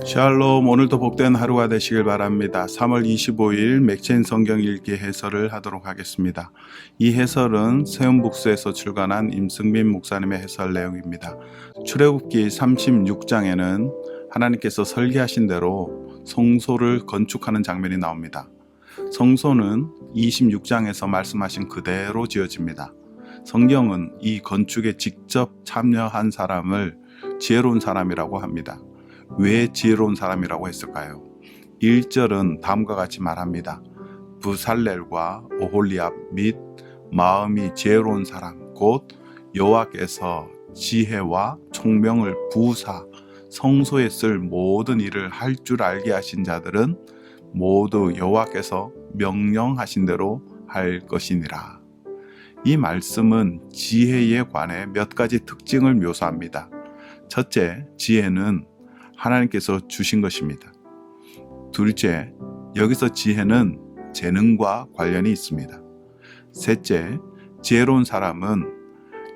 샬롬, 오늘도 복된 하루가 되시길 바랍니다. 3월 25일 맥체인 성경 읽기 해설을 하도록 하겠습니다. 이 해설은 세운북스에서 출간한 임승민 목사님의 해설 내용입니다. 출애굽기 36장에는 하나님께서 설계하신 대로 성소를 건축하는 장면이 나옵니다. 성소는 26장에서 말씀하신 그대로 지어집니다. 성경은 이 건축에 직접 참여한 사람을 지혜로운 사람이라고 합니다. 왜 지혜로운 사람이라고 했을까요? 1절은 다음과 같이 말합니다. 부살렐과 오홀리압 및 마음이 지혜로운 사람 곧 여호와께서 지혜와 총명을 부사 성소에 쓸 모든 일을 할 줄 알게 하신 자들은 모두 여호와께서 명령하신 대로 할 것이니라. 이 말씀은 지혜에 관해 몇 가지 특징을 묘사합니다. 첫째, 지혜는 하나님께서 주신 것입니다. 둘째, 여기서 지혜는 재능과 관련이 있습니다. 셋째, 지혜로운 사람은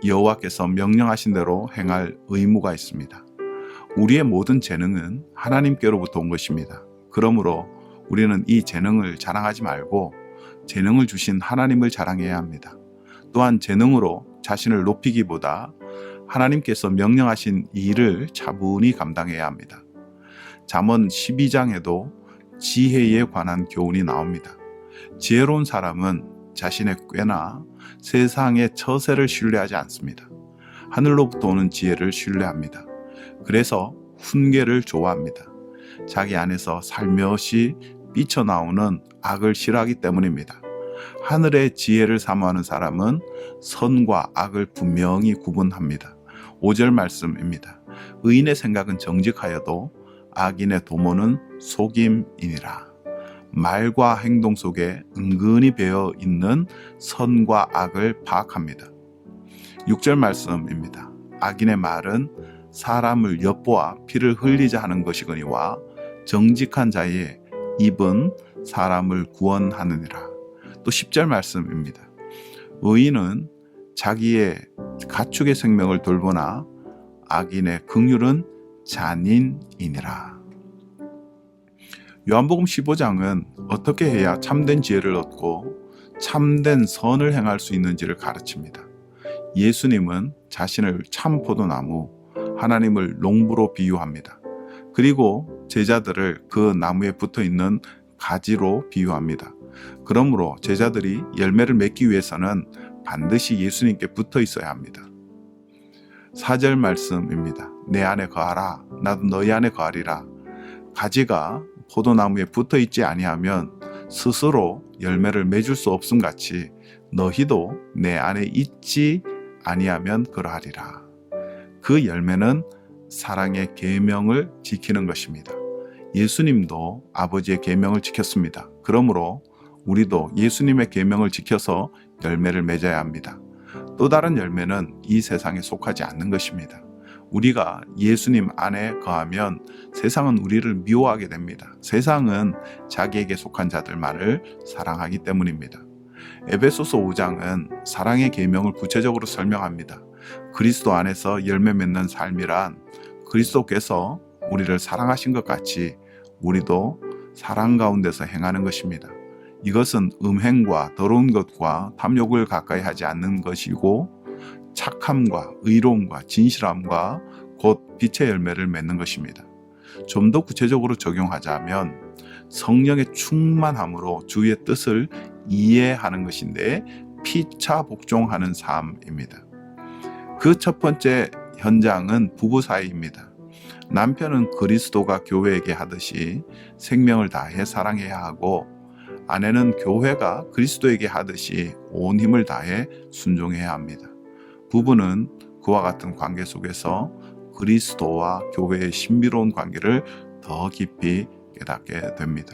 여호와께서 명령하신 대로 행할 의무가 있습니다. 우리의 모든 재능은 하나님께로부터 온 것입니다. 그러므로 우리는 이 재능을 자랑하지 말고 재능을 주신 하나님을 자랑해야 합니다. 또한 재능으로 자신을 높이기보다 하나님께서 명령하신 일을 차분히 감당해야 합니다. 잠언 12장에도 지혜에 관한 교훈이 나옵니다. 지혜로운 사람은 자신의 꾀나 세상의 처세를 신뢰하지 않습니다. 하늘로부터 오는 지혜를 신뢰합니다. 그래서 훈계를 좋아합니다. 자기 안에서 살며시 삐쳐나오는 악을 싫어하기 때문입니다. 하늘의 지혜를 사모하는 사람은 선과 악을 분명히 구분합니다. 5절 말씀입니다. 의인의 생각은 정직하여도 악인의 도모는 속임이니라. 말과 행동 속에 은근히 배어 있는 선과 악을 파악합니다. 6절 말씀입니다. 악인의 말은 사람을 엿보아 피를 흘리자 하는 것이거니와 정직한 자의 입은 사람을 구원하느니라. 또 10절 말씀입니다. 의인은 자기의 가축의 생명을 돌보나 악인의 긍휼은 잔인이니라. 요한복음 15장은 어떻게 해야 참된 지혜를 얻고 참된 선을 행할 수 있는지를 가르칩니다. 예수님은 자신을 참 포도나무, 하나님을 농부로 비유합니다. 그리고 제자들을 그 나무에 붙어있는 가지로 비유합니다. 그러므로 제자들이 열매를 맺기 위해서는 반드시 예수님께 붙어 있어야 합니다. 4절 말씀입니다. 내 안에 거하라 나도 너희 안에 거하리라. 가지가 포도나무에 붙어 있지 아니하면 스스로 열매를 맺을 수 없음 같이 너희도 내 안에 있지 아니하면 그러하리라. 그 열매는 사랑의 계명을 지키는 것입니다. 예수님도 아버지의 계명을 지켰습니다. 그러므로 우리도 예수님의 계명을 지켜서 열매를 맺어야 합니다. 또 다른 열매는 이 세상에 속하지 않는 것입니다. 우리가 예수님 안에 거하면 세상은 우리를 미워하게 됩니다. 세상은 자기에게 속한 자들만을 사랑하기 때문입니다. 에베소서 5장은 사랑의 계명을 구체적으로 설명합니다. 그리스도 안에서 열매 맺는 삶이란 그리스도께서 우리를 사랑하신 것 같이 우리도 사랑 가운데서 행하는 것입니다. 이것은 음행과 더러운 것과 탐욕을 가까이 하지 않는 것이고 착함과 의로움과 진실함과 곧 빛의 열매를 맺는 것입니다. 좀 더 구체적으로 적용하자면 성령의 충만함으로 주의 뜻을 이해하는 것인데 피차 복종하는 삶입니다. 그 첫 번째 현장은 부부 사이입니다. 남편은 그리스도가 교회에게 하듯이 생명을 다해 사랑해야 하고 아내는 교회가 그리스도에게 하듯이 온 힘을 다해 순종해야 합니다. 부부는 그와 같은 관계 속에서 그리스도와 교회의 신비로운 관계를 더 깊이 깨닫게 됩니다.